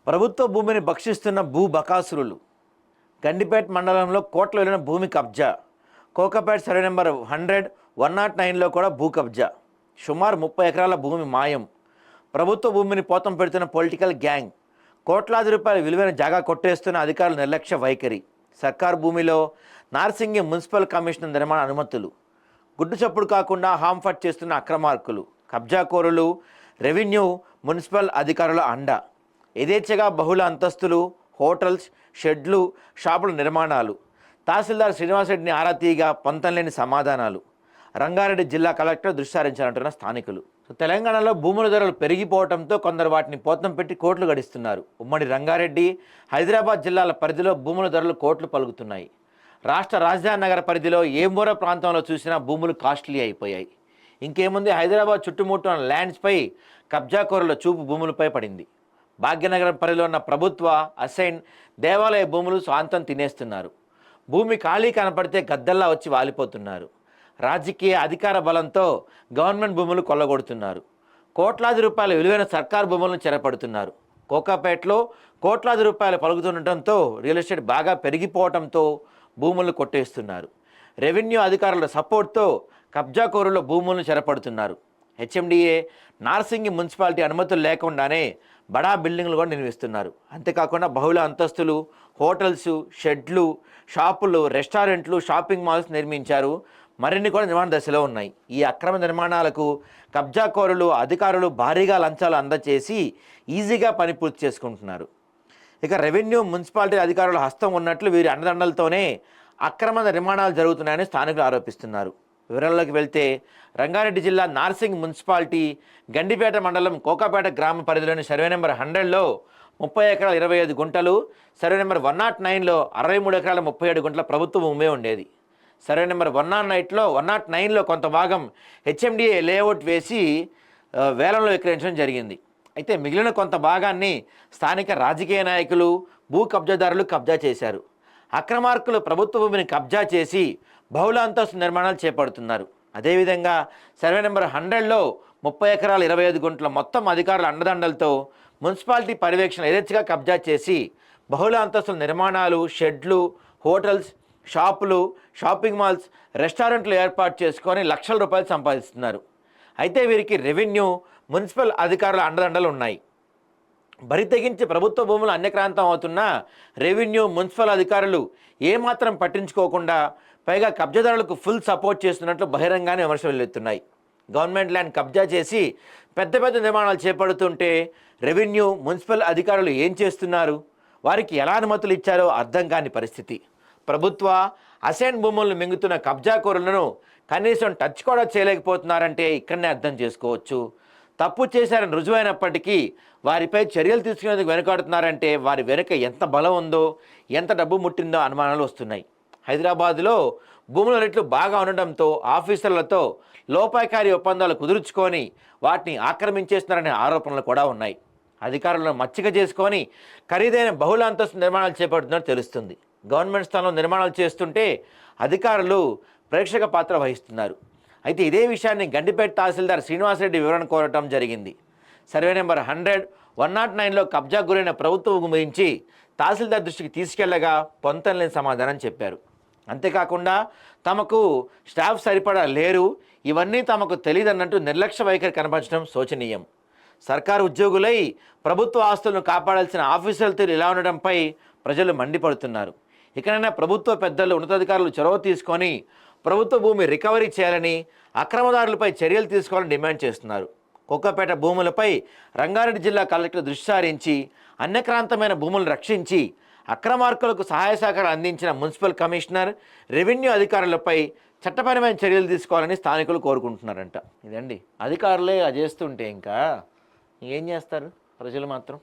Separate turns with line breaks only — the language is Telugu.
ప్రభుత్వ భూమిని భక్షిస్తున్న భూ బకాసురులు. గండిపేట మండలంలో కోట్ల విలువైన భూమి కబ్జా. కోకాపేట సర్వే నెంబర్ 100, 109లో కూడా భూ కబ్జా. సుమారు 30 ఎకరాల భూమి మాయం. ప్రభుత్వ భూమిని పోతం పెడుతున్న పొలిటికల్ గ్యాంగ్. కోట్లాది రూపాయల విలువైన జాగా కొట్టేస్తున్న అధికారుల నిర్లక్ష్య వైఖరి. సర్కారు భూమిలో నార్సింగి మున్సిపల్ కమిషనర్ నిర్మాణ అనుమతులు. గుడ్డు చప్పుడు కాకుండా హాంఫట్ చేస్తున్న అక్రమార్కులు, కబ్జాకోరులు, రెవెన్యూ, మున్సిపల్ అధికారుల అండ. యథేచ్ఛగా బహుళ అంతస్తులు, హోటల్స్, షెడ్లు, షాపుల నిర్మాణాలు. తహసీల్దార్ శ్రీనివాసరెడ్డిని ఆరా తీయగా పొంతంలేని సమాధానాలు. రంగారెడ్డి జిల్లా కలెక్టర్ దృష్టిసారించాలంటున్న స్థానికులు. తెలంగాణలో భూముల ధరలు పెరిగిపోవడంతో కొందరు వాటిని పోతం పెట్టి కోట్లు గడిస్తున్నారు. ఉమ్మడి రంగారెడ్డి, హైదరాబాద్ జిల్లాల పరిధిలో భూముల ధరలు కోట్లు పలుకుతున్నాయి. రాష్ట్ర రాజధాని నగర పరిధిలో ఏ మూర ప్రాంతంలో చూసినా భూములు కాస్ట్లీ అయిపోయాయి. ఇంకేముంది, హైదరాబాద్ చుట్టుముట్టు ఉన్న ల్యాండ్స్పై కబ్జాకోరుల చూపు భూములపై పడింది. భాగ్యనగరం పరిధిలో ఉన్న ప్రభుత్వ, అసైన్, దేవాలయ భూములు స్వాంతం తినేస్తున్నారు. భూమి ఖాళీ కనపడితే గద్దల్లా వచ్చి వాలిపోతున్నారు. రాజకీయ అధికార బలంతో గవర్నమెంట్ భూములు కొల్లగొడుతున్నారు. కోట్లాది రూపాయల విలువైన సర్కారు భూములను చెరపడుతున్నారు. కోకాపేటలో కోట్లాది రూపాయలు పలుకుతుండటంతో రియల్ ఎస్టేట్ బాగా పెరిగిపోవడంతో భూములను కొట్టేస్తున్నారు. రెవెన్యూ అధికారుల సపోర్ట్తో కబ్జాకోరుల భూములను చెరపడుతున్నారు. హెచ్ఎండిఏ, నార్సింగి మున్సిపాలిటీ అనుమతులు లేకుండానే బడా బిల్డింగ్లు కూడా నిర్మిస్తున్నారు. అంతేకాకుండా బహుళ అంతస్తులు, హోటల్స్, షెడ్లు, షాపులు, రెస్టారెంట్లు, షాపింగ్ మాల్స్ నిర్మించారు. మరిన్ని కూడా నిర్మాణ దశలో ఉన్నాయి. ఈ అక్రమ నిర్మాణాలకు కబ్జాకోరులు, అధికారులు భారీగా లంచాలు అందచేసి ఈజీగా పని పూర్తి చేసుకుంటున్నారు. ఇక రెవెన్యూ, మున్సిపాలిటీ అధికారుల హస్తం ఉన్నట్లు వీరి అండదండలతోనే అక్రమ నిర్మాణాలు జరుగుతున్నాయని స్థానికులు ఆరోపిస్తున్నారు. వివరాల్లోకి వెళ్తే, రంగారెడ్డి జిల్లా నార్సింగ్ మున్సిపాలిటీ గండిపేట మండలం కోకాపేట గ్రామ పరిధిలోని సర్వే నెంబర్ 100లో 30 ఎకరాల 25 గుంటలు, సర్వే నెంబర్ 109లో 63 ఎకరాల 37 గుంటల ప్రభుత్వ భూమే ఉండేది. సర్వే నెంబర్ 109లో కొంత భాగం హెచ్ఎండిఏ లేఅవుట్ వేసి వేలంలో విక్రయించడం జరిగింది. అయితే మిగిలిన కొంత భాగాన్ని స్థానిక రాజకీయ నాయకులు, భూ కబ్జాదారులు కబ్జా చేశారు. అక్రమార్కులు ప్రభుత్వ భూమిని కబ్జా చేసి బహుళ అంతస్తు నిర్మాణాలు చేపడుతున్నారు. అదేవిధంగా సర్వే నెంబర్ 100లో 30 ఎకరాల 25 గుంటల మొత్తం అధికారుల అండదండలతో మున్సిపాలిటీ పర్యవేక్షణ యథేచ్ఛగా కబ్జా చేసి బహుళ అంతస్తుల నిర్మాణాలు, షెడ్లు, హోటల్స్, షాపులు, షాపింగ్ మాల్స్, రెస్టారెంట్లు ఏర్పాటు చేసుకొని లక్షల రూపాయలు సంపాదిస్తున్నారు. అయితే వీరికి రెవెన్యూ, మున్సిపల్ అధికారుల అండదండలు ఉన్నాయి. బరి తెగించి ప్రభుత్వ భూములు అన్యక్రాంతం అవుతున్న రెవెన్యూ, మున్సిపల్ అధికారులు ఏమాత్రం పట్టించుకోకుండా పైగా కబ్జాదారులకు ఫుల్ సపోర్ట్ చేస్తున్నట్లు బహిరంగానే విమర్శలు వెల్లుతున్నాయి. గవర్నమెంట్ ల్యాండ్ కబ్జా చేసి పెద్ద పెద్ద నిర్మాణాలు చేపడుతుంటే రెవెన్యూ, మున్సిపల్ అధికారులు ఏం చేస్తున్నారు? వారికి ఎలా అనుమతులు ఇచ్చారో అర్థం కాని పరిస్థితి. ప్రభుత్వ, అసైన్ భూములను మింగుతున్న కబ్జాకోరులను కనీసం టచ్ కూడా చేయలేకపోతున్నారంటే ఇక్కడనే అర్థం చేసుకోవచ్చు. తప్పు చేశారని రుజువైనప్పటికీ వారిపై చర్యలు తీసుకునేందుకు వెనుకాడుతున్నారంటే వారి వెనుక ఎంత బలం ఉందో, ఎంత డబ్బు ముట్టిందో అనుమానాలు వస్తున్నాయి. హైదరాబాద్లో భూముల రేట్లు బాగా ఉండడంతో ఆఫీసర్లతో లోపాయకారి ఒప్పందాలు కుదుర్చుకొని వాటిని ఆక్రమించేస్తున్నారనే ఆరోపణలు కూడా ఉన్నాయి. అధికారులను మచ్చిక చేసుకొని ఖరీదైన బహుళ అంతస్తు నిర్మాణాలు చేపడుతున్నట్టు తెలుస్తుంది. గవర్నమెంట్ స్థలంలో నిర్మాణాలు చేస్తుంటే అధికారులు ప్రేక్షక పాత్ర వహిస్తున్నారు. అయితే ఇదే విషయాన్ని గండిపేట తహసీల్దార్ శ్రీనివాసరెడ్డి వివరణ కోరటం జరిగింది. సర్వే నెంబర్ 100, 109లో కబ్జా గురైన ప్రభుత్వ భూమి గురించి తహసీల్దార్ దృష్టికి తీసుకెళ్లగా పొంతనలేని సమాధానం చెప్పారు. అంతేకాకుండా తమకు స్టాఫ్ సరిపడా లేరు, ఇవన్నీ తమకు తెలియదన్నట్టు నిర్లక్ష్య వైఖరి కనపరచడం శోచనీయం. సర్కారు ఉద్యోగులై ప్రభుత్వ ఆస్తులను కాపాడాల్సిన ఆఫీసర్లతో ఇలా ఉండడంపై ప్రజలు మండిపడుతున్నారు. ఇకనైనా ప్రభుత్వ పెద్దలు, ఉన్నతాధికారులు చొరవ తీసుకొని ప్రభుత్వ భూమి రికవరీ చేయాలని, అక్రమదారులపై చర్యలు తీసుకోవాలని డిమాండ్ చేస్తున్నారు. కోకాపేట భూములపై రంగారెడ్డి జిల్లా కలెక్టర్ దృష్టి సారించి అన్యక్రాంతమైన భూములను రక్షించి అక్రమార్కులకు సహాయ సహకారాలు అందించిన మున్సిపల్ కమిషనర్, రెవెన్యూ అధికారులపై చట్టపరమైన చర్యలు తీసుకోవాలని స్థానికులు కోరుకుంటున్నారంట. ఇదండి, అధికారులే చేస్తుంటే ఇంకా ఏం చేస్తారు ప్రజలు మాత్రం.